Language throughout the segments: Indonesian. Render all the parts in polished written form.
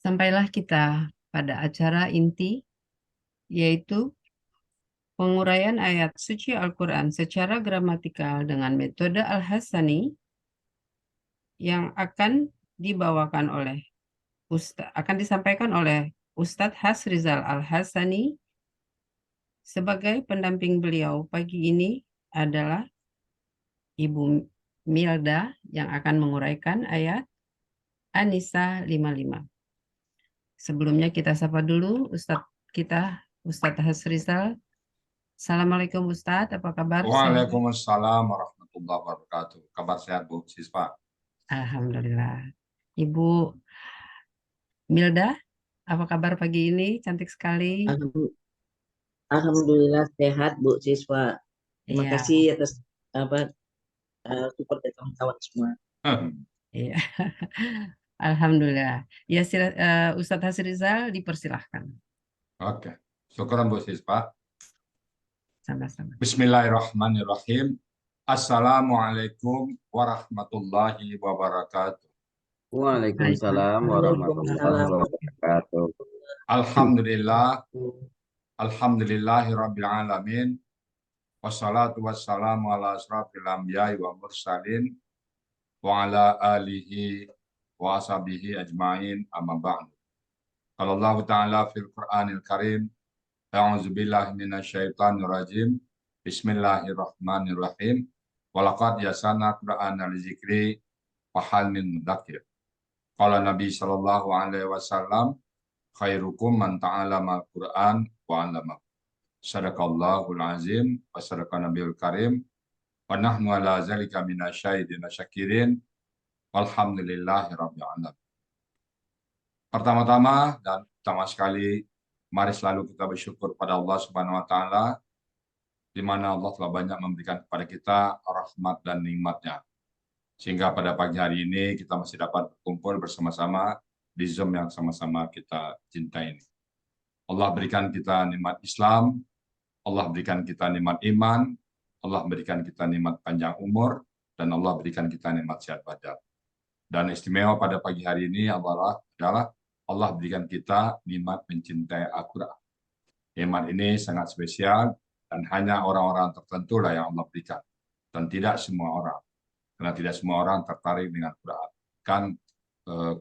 Sampailah kita pada acara inti, yaitu penguraian ayat suci Al-Quran secara gramatikal dengan metode Al-Hasani yang akan disampaikan oleh Ustadz Hasrizal Al-Hasani. Sebagai pendamping beliau pagi ini adalah Ibu Milda yang akan menguraikan ayat An-Nisa 55. Sebelumnya kita sapa dulu Ustadz Hasrizal. Assalamualaikum Ustadz, apa kabar? Waalaikumsalam warahmatullahi wabarakatuh. Kabar sehat Bu Siswa? Alhamdulillah. Ibu Milda, apa kabar pagi ini? Cantik sekali. Alhamdulillah sehat Bu Siswa. Terima Iya, kasih atas support dari kawan-kawan semua. iya. Alhamdulillah. Ya, Ustadz Hasrizal dipersilahkan. Oke, syukuran Bu Siswa. Sama-sama. Bismillahirrahmanirrahim. Assalamualaikum warahmatullahi wabarakatuh. Waalaikumsalam warahmatullahi wabarakatuh. Alhamdulillahirabbil alamin. Wassalatu wassalamu ala asrafil anbiya'i wa mursalin wa ala alihi wa ashabihi ajmain amma ba'du. Qala Allah Ta'ala fil Qur'anil Karim, a'udzu billahi minasyaitonir rajim. Bismillahirrahmanirrahim. Walaqad yasanna Qur'ana lidzikri wa hal min mudzakir. Qala Nabi sallallahu alaihi wasallam, khairukum man ta'allama al-Qur'an wa 'allama. Sadaqallahul azim wa sadaqa nabiyul karim wa nahnu ala zalika minasyahidin syakirin. Walhamdulillahi rabbil alamin. Pertama-tama dan utama sekali, mari selalu kita bersyukur pada Allah Subhanahu wa taala, di mana Allah telah banyak memberikan kepada kita rahmat dan nikmat-Nya. Sehingga pada pagi hari ini kita masih dapat berkumpul bersama-sama di Zoom yang sama-sama kita cintai ini. Allah berikan kita nikmat Islam, Allah berikan kita nikmat iman, Allah berikan kita nikmat panjang umur, dan Allah berikan kita nikmat sehat badan. Dan istimewa pada pagi hari ini adalah Allah berikan kita nikmat mencintai Al-Quran. Nikmat ini sangat spesial dan hanya orang-orang tertentu lah yang Allah berikan. Dan tidak semua orang. Karena tidak semua orang tertarik dengan Al-Quran. Kan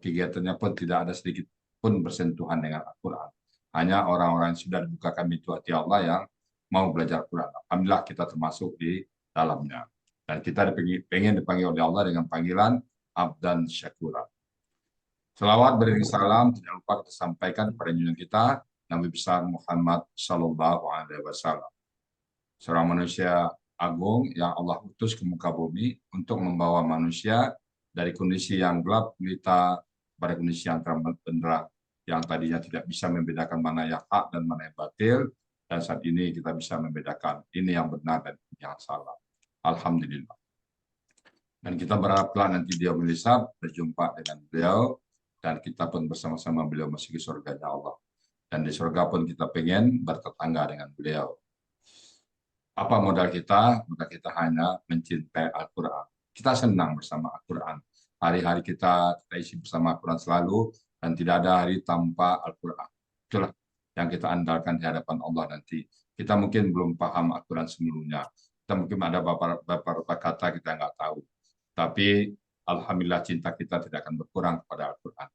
kegiatannya pun tidak ada sedikit pun bersentuhan dengan Al-Quran. Hanya orang-orang yang sudah dibukakan pintu hati Allah yang mau belajar Al-Quran. Alhamdulillah kita termasuk di dalamnya. Dan kita pengen dipanggil oleh Allah dengan panggilan Abdan Syakura. Selawat beriring salam tidak lupa kita sampaikan kepada junjungan kita Nabi besar Muhammad Sallallahu Alaihi Wasallam, seorang manusia agung yang Allah utus ke muka bumi untuk membawa manusia dari kondisi yang gelap gulita pada kondisi yang terang benderang, yang tadinya tidak bisa membedakan mana yang hak dan mana yang batil, dan saat ini kita bisa membedakan ini yang benar dan ini yang salah. Alhamdulillah. Dan kita berharaplah nanti dia melisap berjumpa dengan beliau, dan kita pun bersama-sama beliau masuk ke surganya Allah. Dan di surga pun kita pengen bertetangga dengan beliau. Apa modal kita? Modal kita hanya mencintai Al-Quran. Kita senang bersama Al-Quran. Hari-hari kita isi bersama Al-Quran selalu, dan tidak ada hari tanpa Al-Quran. Itulah yang kita andalkan di hadapan Allah nanti. Kita mungkin belum paham Al-Quran sebelumnya. Kita mungkin ada beberapa kata kita nggak tahu. Tapi alhamdulillah cinta kita tidak akan berkurang kepada Al-Quran.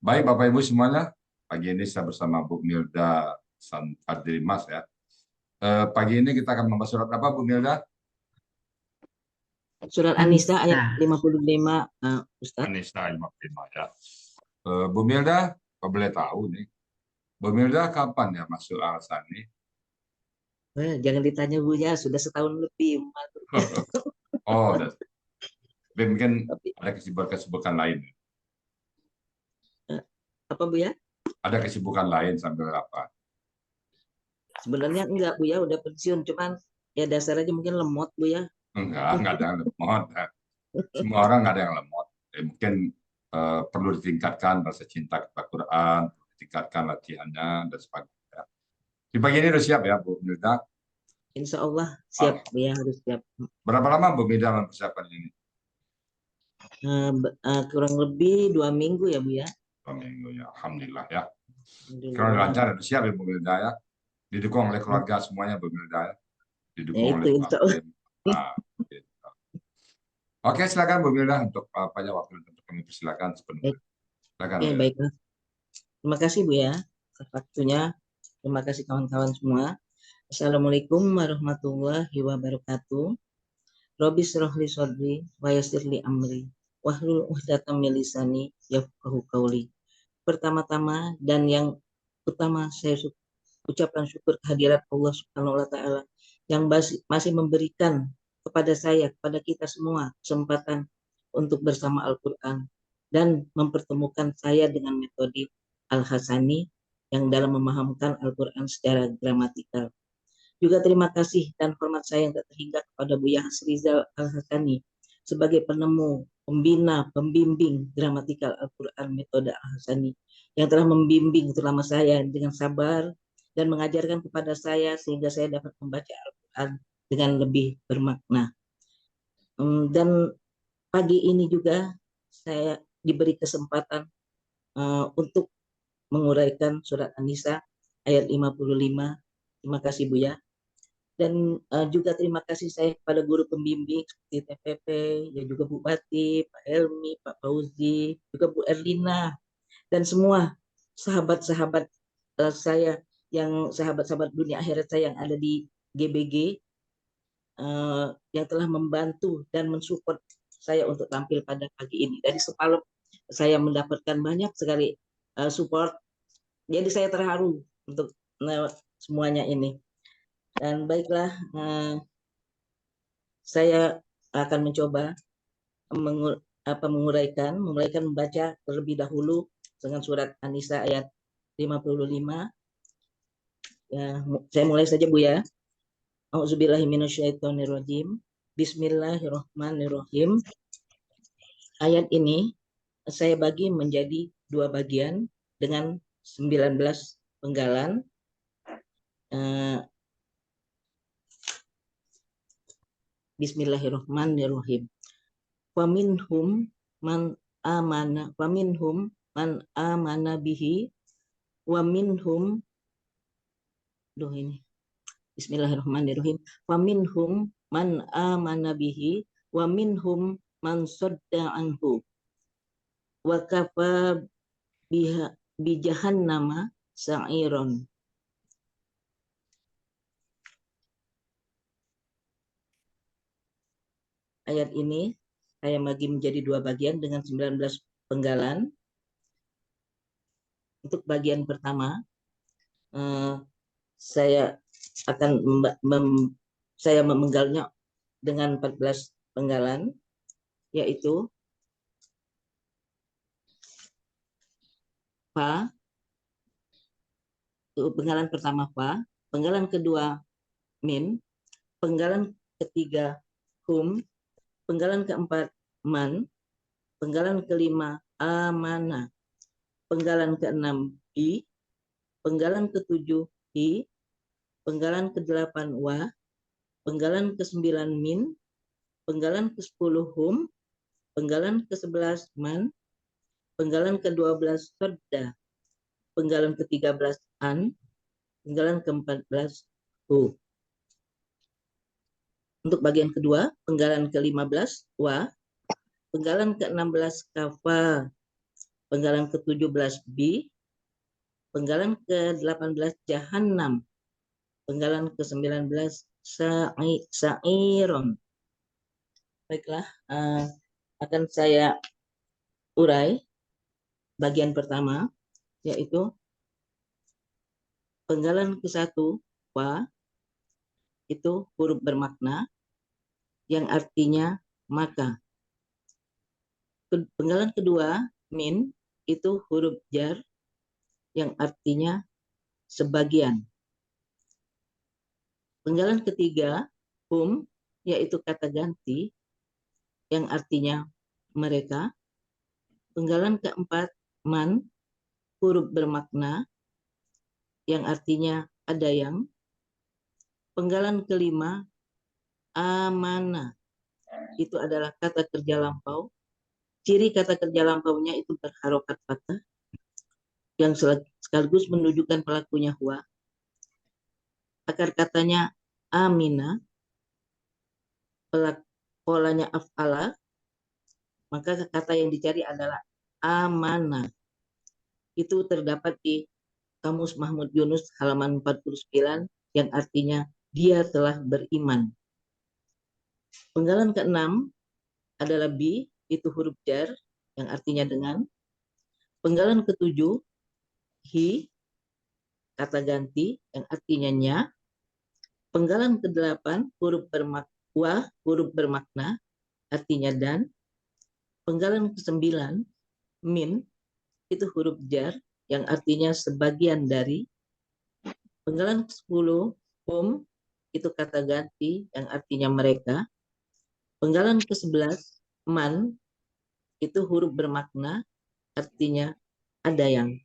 Baik Bapak Ibu semuanya, pagi ini saya bersama Bu Milda Santardirimas ya. Pagi ini kita akan membahas surat apa Bu Milda? Surat An-Nisa ayat 55, Ustaz. An-Nisa 55 ya. Bu Milda, kalau boleh tahu nih, Bu Milda kapan ya masuk Al-Sani? Jangan ditanya Bu ya, sudah setahun lebih. Oh, tapi mungkin ada kesibukan lain. Apa Bu ya? Ada kesibukan lain sambil apa? Sebenarnya enggak Bu ya, udah pensiun, cuman ya dasar aja mungkin lemot Bu ya. Enggak ada yang lemot. Semua orang nggak ada yang lemot. Mungkin perlu ditingkatkan rasa cinta kepada Quran, ditingkatkan latihannya dan sebagainya. Di pagi ini sudah siap ya Bu Milda? Insya Allah siap Bu ya, harus siap. Berapa lama Bu Milda mempersiapkan ini? Kurang lebih 2 minggu ya Bu ya. 2 minggu ya. Alhamdulillah ya. Kalau Alhamdulillah. lancar, udah siap ya Bu Milda ya. Didukung oleh keluarga semuanya Bu Milda ya. Ya Didukung itu oleh Pak insya Allah. Tim. Nah, gitu. Oke, silakan Bu Milda untuk apa ya waktu untuk kami persilakan sepenuhnya. Baik, Silakan oke, Bu. baiklah. Terima kasih Bu ya atas waktunya. Terima kasih kawan-kawan semua. Assalamualaikum warahmatullahi wabarakatuh. Robbi shrah li shodri wa yassir li amri wahlul 'uqdatam min lisani yafqahu qauli. Pertama-tama dan yang utama saya ucapkan syukur kehadirat Allah Subhanahu wa taala yang masih memberikan kepada saya, kepada kita semua kesempatan untuk bersama Al-Qur'an dan mempertemukan saya dengan metode Al-Hasani yang dalam memahamkan Al-Qur'an secara gramatikal. Juga terima kasih dan hormat saya yang tak terhingga kepada Buya Hasrizal Al-Hasani sebagai penemu, pembina, pembimbing gramatikal Al-Quran metode Al-Hasani yang telah membimbing terutama saya dengan sabar dan mengajarkan kepada saya sehingga saya dapat membaca Al-Quran dengan lebih bermakna. Dan pagi ini juga saya diberi kesempatan untuk menguraikan surat An-Nisa ayat 55. Terima kasih Buya. Dan juga terima kasih saya kepada guru pembimbing seperti TPP, ya juga Bu Bati, Pak Helmi, Pak Fauzi, juga Bu Erlina, dan semua sahabat-sahabat saya yang sahabat-sahabat dunia akhirat saya yang ada di GBG yang telah membantu dan mensupport saya untuk tampil pada pagi ini. Dari semalam saya mendapatkan banyak sekali support, jadi saya terharu untuk semuanya ini. Dan baiklah, saya akan mencoba menguraikan membaca terlebih dahulu dengan surat An-Nisa ayat 55. Ya, saya mulai saja Bu ya. Auzubillahi minasyaitonirrajim. Bismillahirrahmanirrahim. Ayat ini saya bagi menjadi 2 bagian dengan 19 penggalan. Bismillahirrahmanirrahim. Waminhum man amana bihi waminhum Bismillahirrahmanirrahim. Waminhum man amana bihi waminhum man sadda anhu wa kafa biha bijahannama sa'iron. Ayat ini saya bagi menjadi 2 bagian dengan 19 penggalan. Untuk bagian pertama, saya akan saya memenggalnya dengan 14 penggalan, yaitu fa, penggalan pertama fa, penggalan kedua min, penggalan ketiga hum, penggalan keempat man, penggalan kelima amana, penggalan keenam bi, penggalan ketujuh hi, penggalan ke-8 wa, penggalan ke-9 min, penggalan ke-10 hum, penggalan ke-11 man, penggalan ke-12 sadda, penggalan ke-13 an, penggalan ke-14 hu. Untuk bagian kedua, penggalan ke-15 wa, penggalan ke-16 kafa, penggalan ke-17 bi, penggalan ke-18 jahannam, penggalan ke-19 sa'iron. Baiklah, akan saya urai bagian pertama, yaitu penggalan ke-1 wa, itu huruf bermakna yang artinya maka. Penggalan kedua min, itu huruf jar yang artinya sebagian. Penggalan ketiga hum, yaitu kata ganti yang artinya mereka. Penggalan keempat man, huruf bermakna yang artinya ada yang. Penggalan kelima amana, itu adalah kata kerja lampau. Ciri kata kerja lampaunya itu berharokat fathah. yang sekaligus menunjukkan pelakunya huwa. Akar katanya amina, polanya af'ala, maka kata yang dicari adalah amana. Itu terdapat di Kamus Mahmud Yunus halaman 49 yang artinya dia telah beriman. Penggalan keenam adalah bi, itu huruf jar yang artinya dengan. Penggalan ketujuh hi, kata ganti yang artinya nya. Penggalan kedelapan huruf bermakna artinya dan. Penggalan kesembilan min, itu huruf jar yang artinya sebagian dari. Penggalan ke-10 itu kata ganti yang artinya mereka. Penggalan ke-11 man, itu huruf bermakna artinya ada yang.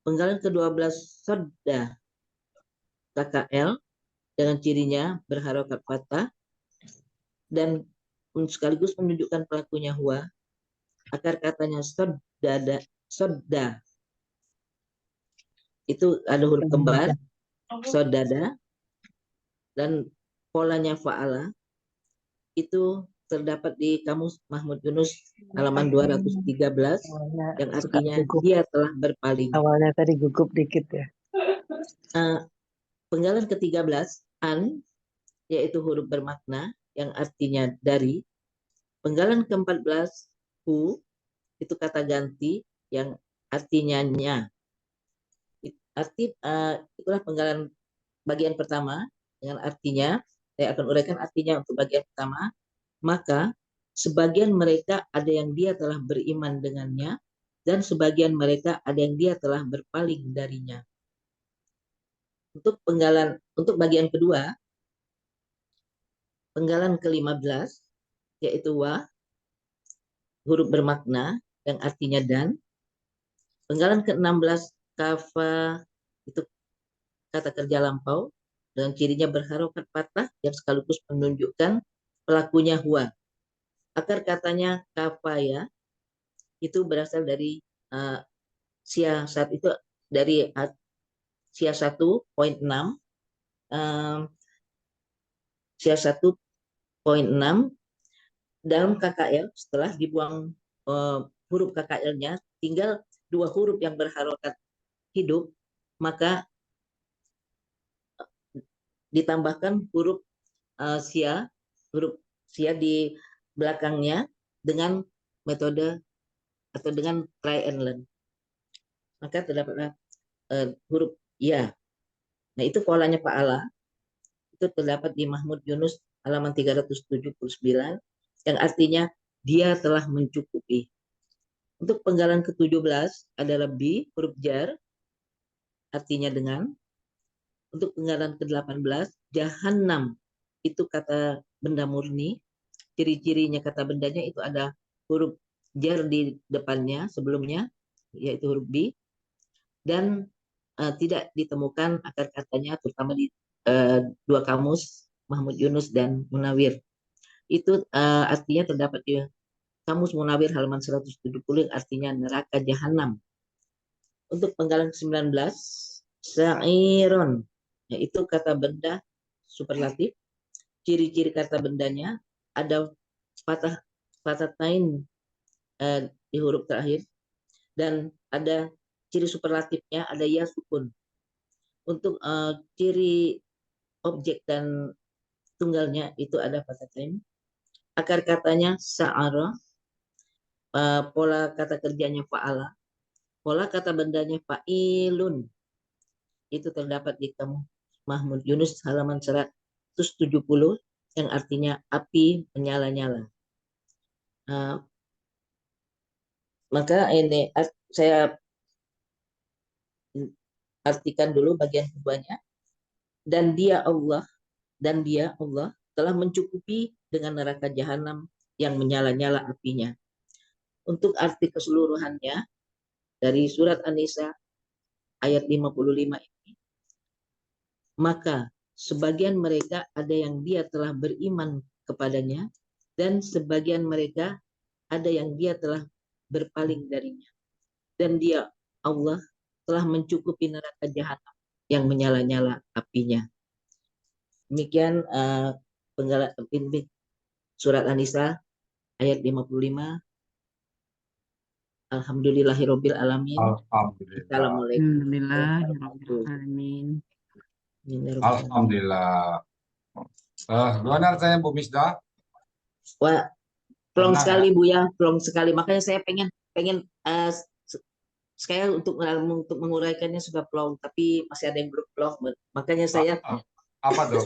Penggalan ke-12 sodda, KKL dengan cirinya berharokat fathah dan sekaligus menunjukkan pelakunya huwa. Akar katanya sodda, itu ada huruf kembar sodada, dan polanya fa'ala itu terdapat di Kamus Mahmud Yunus halaman 213 yang artinya dia telah berpaling. Awalnya tadi gugup dikit ya. Penggalan ke-13 an, yaitu huruf bermakna yang artinya dari. Penggalan ke-14 hu, itu kata ganti yang artinya nya. Itulah penggalan bagian pertama dengan artinya. Saya akan uraikan artinya untuk bagian pertama. Maka sebagian mereka ada yang dia telah beriman dengannya, dan sebagian mereka ada yang dia telah berpaling darinya. Untuk bagian kedua, penggalan ke-15 yaitu wa, huruf bermakna yang artinya dan. Penggalan ke-16 kafa, itu kata kerja lampau dengan cirinya berharokat fathah yang sekaligus menunjukkan pelakunya huwa. Akar katanya kafaya itu berasal dari siasat, itu dari sia 1.6, sia 1.6 dalam KKL. Setelah dibuang huruf KKL-nya, tinggal dua huruf yang berharokat hidup, maka ditambahkan huruf sia di belakangnya dengan metode atau dengan try and learn. Maka terdapatlah huruf ya. Nah, itu polanya fa'ala. Itu terdapat di Mahmud Yunus halaman 379 yang artinya dia telah mencukupi. Untuk penggalan ke-17 adalah bi, huruf jar artinya dengan. Untuk penggalan ke-18 jahannam, itu kata benda murni. Ciri-cirinya kata bendanya itu ada huruf jar di depannya sebelumnya, yaitu huruf bi, dan tidak ditemukan akar katanya terutama di dua kamus Mahmud Yunus dan Munawir. Itu artinya terdapat di Kamus Munawir halaman 170 yang artinya neraka jahanam. Untuk penggalan ke-19 sa'iron, yaitu kata benda superlatif. Ciri-ciri kata bendanya ada fatatain di huruf terakhir, dan ada ciri superlatifnya ada ya sukun. Untuk ciri objek dan tunggalnya itu ada fatatain. Akar katanya sa'ara, pola kata kerjanya fa'ala, pola kata bendanya fa'ilun. Itu terdapat di Kamus Mahmud Yunus halaman 170 yang artinya api menyala-nyala. Maka ini saya artikan dulu bagian keduanya. Dan dia Allah telah mencukupi dengan neraka jahanam yang menyala-nyala apinya. Untuk arti keseluruhannya dari surat An-Nisa ayat 55 ini, maka sebagian mereka ada yang dia telah beriman kepadanya, dan sebagian mereka ada yang dia telah berpaling darinya. Dan dia Allah telah mencukupi neraka jahanam yang menyala-nyala apinya. Demikian ini surat An-Nisa ayat 55. Alhamdulillahirabbil alamin. Alhamdulillah. Assalamualaikum Alhamdulillahirrahmanirrahim. Alhamdulillah. Gimana rasanya Bu Misda? Wah, plong Tenang ya? sekali Bu ya, plong sekali. Makanya saya pengen saya untuk menguraikannya sudah plong, tapi masih ada yang belum plong. Makanya saya Apa tuh?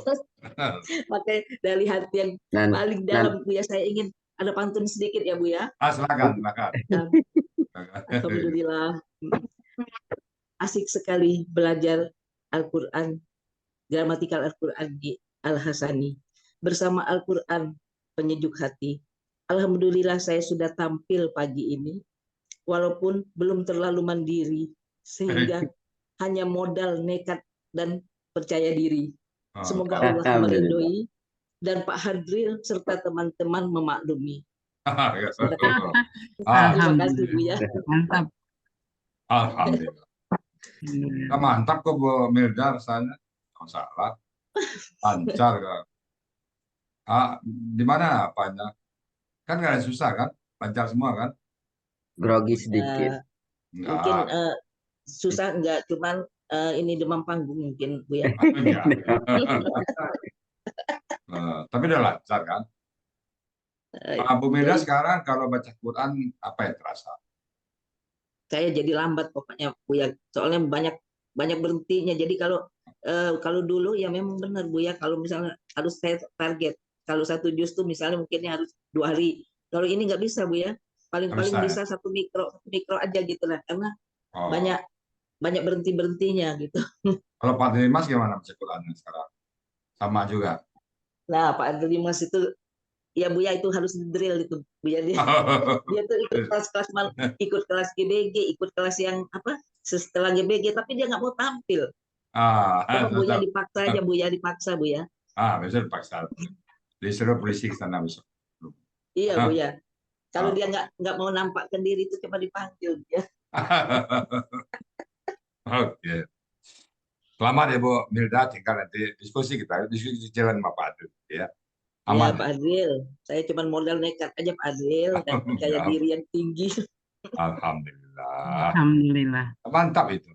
makanya dari hati yang paling dalam Bu ya, saya ingin ada pantun sedikit ya Bu ya. Silakan. Alhamdulillah. Asik sekali belajar Al-Quran, gramatikal Al-Quran di Al-Hasani. Bersama Al-Quran penyejuk hati. Alhamdulillah saya sudah tampil pagi ini, walaupun belum terlalu mandiri, sehingga hanya modal nekat dan percaya diri. Semoga Allah meridhoi dan Pak Hadril serta teman-teman memaklumi. Terima kasih Bu ya. Mantap. Alhamdulillah. Mantap kok Bu Milda rasanya. Nggak masalah. Lancar kan. Di mana apanya? Kan nggak ada susah kan? Lancar semua kan? Grogi sedikit. Mungkin susah enggak, cuman ini demam panggung mungkin Bu ya. Tapi udah lancar kan? Bu Milda sekarang kalau baca Quran apa yang terasa? Saya jadi lambat pokoknya Bu ya, soalnya banyak berhentinya. Jadi kalau dulu ya memang benar Bu ya, kalau misalnya harus saya target, kalau satu juz tuh misalnya mungkinnya harus 2 hari. Kalau ini nggak bisa Bu ya, paling bisa ya? 1 mikro aja gitu lah, karena banyak berhentinya gitu. Kalau Pak Dimas gimana baca Qurannya sekarang? Sama juga. Nah Pak Dimas itu ya Bu ya, itu harus drill itu Bu ya, dia tuh ikut kelas GBG, ikut kelas yang apa setelah GBG, tapi dia nggak mau tampil. Bu ya dipaksa aja Bu ya, dipaksa Bu ya. Bisa dipaksa. Disuruh polisi ke sana besok. Iya Bu ya. Kalau dia nggak mau nampakkan diri itu coba dipanggil ya. Oke. Selamat ya Bu Milda, tinggal nanti diskusi jalan sama Pak Adil ya. Aman. Ya Pak Adil, saya cuma modal nekat aja Pak Adil dan percaya diri yang tinggi. Alhamdulillah. Alhamdulillah. Mantap itu.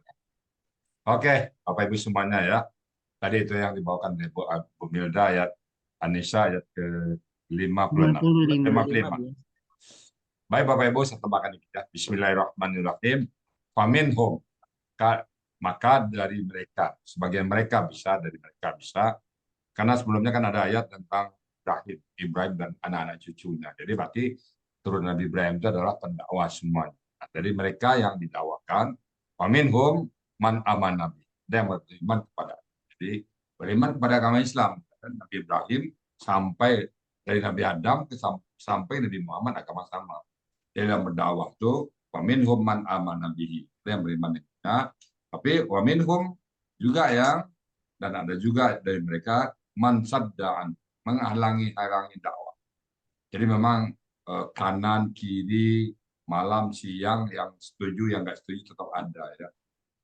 Oke, Bapak Ibu semuanya ya. Tadi itu yang dibawakan oleh Bu Milda ayat An-Nisa ayat ke-55. Baik Bapak Ibu, saya tambahkan ini ya. Bismillahirrahmanirrahim. Faminhum, maka dari mereka, sebagian mereka bisa, dari mereka bisa. Karena sebelumnya kan ada ayat tentang Ibrahim dan anak-anak cucunya. Jadi berarti turun Nabi Ibrahim itu adalah pendakwah semuanya. Nah, dari mereka yang didakwakan, faminhum man aman nabi, dia yang beriman kepada. Jadi beriman kepada agama Islam. Nabi Ibrahim sampai dari Nabi Adam sampai Nabi Muhammad agama sama. Dia yang berdakwah itu faminhum man aman nabihi, dia yang beriman dengannya. Tapi waminhum juga yang, dan ada juga dari mereka man sadda'an, menghalangi dakwah. Jadi memang kanan, kiri, malam, siang, yang setuju, yang nggak setuju tetap ada ya.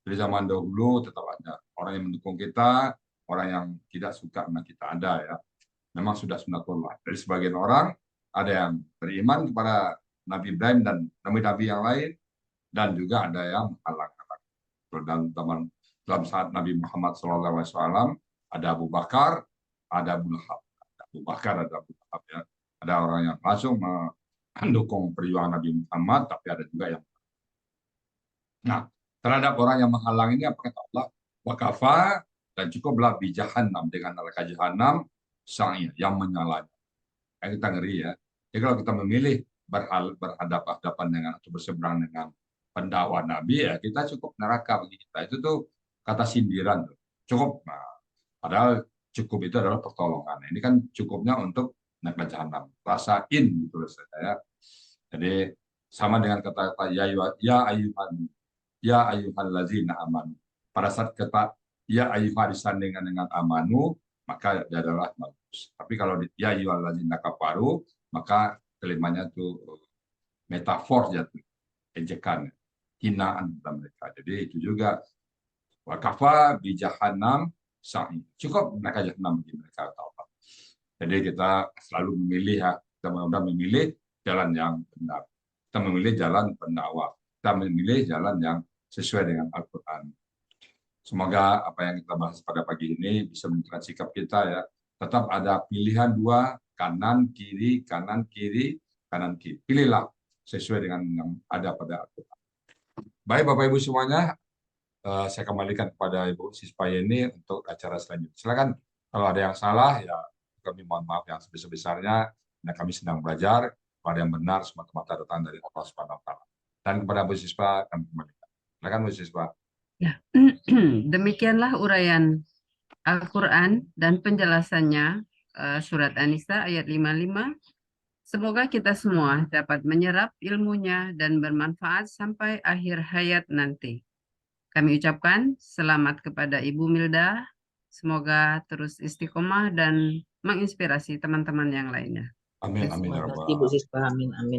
Dari zaman dahulu tetap ada orang yang mendukung kita, orang yang tidak suka dengan kita ada ya. Memang sudah sunnatullah. Dari sebagian orang ada yang beriman kepada Nabi Ibrahim dan nabi-nabi yang lain, dan juga ada yang menghalang-halang. Dalam saat Nabi Muhammad SAW ada Abu Bakar, ada Abu Lahab. Abu Bakar, ada Abu Lahab ya. Ada orang yang langsung mendukung perjuangan Nabi Muhammad, tapi ada juga yang. Nah, terhadap orang yang menghalang ini apa kata Allah? Wakafa, dan cukuplah bi jahannam, dengan neraka jahanam sang yang menyalanya. Kita ngeri ya. Jadi kalau kita memilih berhadapan dengan atau berseberang dengan pendakwa Nabi ya, kita cukup neraka bagi kita. Itu tuh kata sindiran tuh. Cukup. Nah, padahal cukup itu adalah pertolongan. Ini kan cukupnya untuk neraka jahanam. Rasain gitu saya. Jadi sama dengan kata-kata ya ayyuhan lazina amanu. Pada saat kata ya ayyuhan disandingkan dengan amanu, maka dia adalah bagus. Tapi kalau ya ayyuhan lazina kafaru, maka kelimanya itu metafor jatuh, ejekan. hinaan dalam mereka. Jadi itu juga wakafa bi jahannam sa'i. Cukup mereka jahanam bagi mereka taubat. Jadi kita selalu memilih ya, kita benar-benar memilih jalan yang benar. Kita memilih jalan pendakwah. Kita memilih jalan yang sesuai dengan Al-Quran. Semoga apa yang kita bahas pada pagi ini bisa menentukan sikap kita ya. Tetap ada pilihan dua, kanan, kiri, kanan, kiri, kanan, kiri. Pilihlah sesuai dengan yang ada pada Al-Quran. Baik Bapak Ibu semuanya, saya kembalikan kepada Ibu Sispa Yeni untuk acara selanjutnya. Silakan kalau ada yang salah ya kami mohon maaf yang sebesar-besarnya. Nah, kami sedang belajar. Kalau ada yang benar semata-mata datang dari Allah Subhanahu wa taala. Dan kepada Bu Sispa kami kembalikan. Silakan Bu Sispa. Ya, demikianlah uraian Al-Quran dan penjelasannya surat An-Nisa ayat 55. Semoga kita semua dapat menyerap ilmunya dan bermanfaat sampai akhir hayat nanti. Kami ucapkan selamat kepada Ibu Milda. Semoga terus istiqomah dan menginspirasi teman-teman yang lainnya. Amin, amin. Terima kasih Bu Sispa, amin, amin.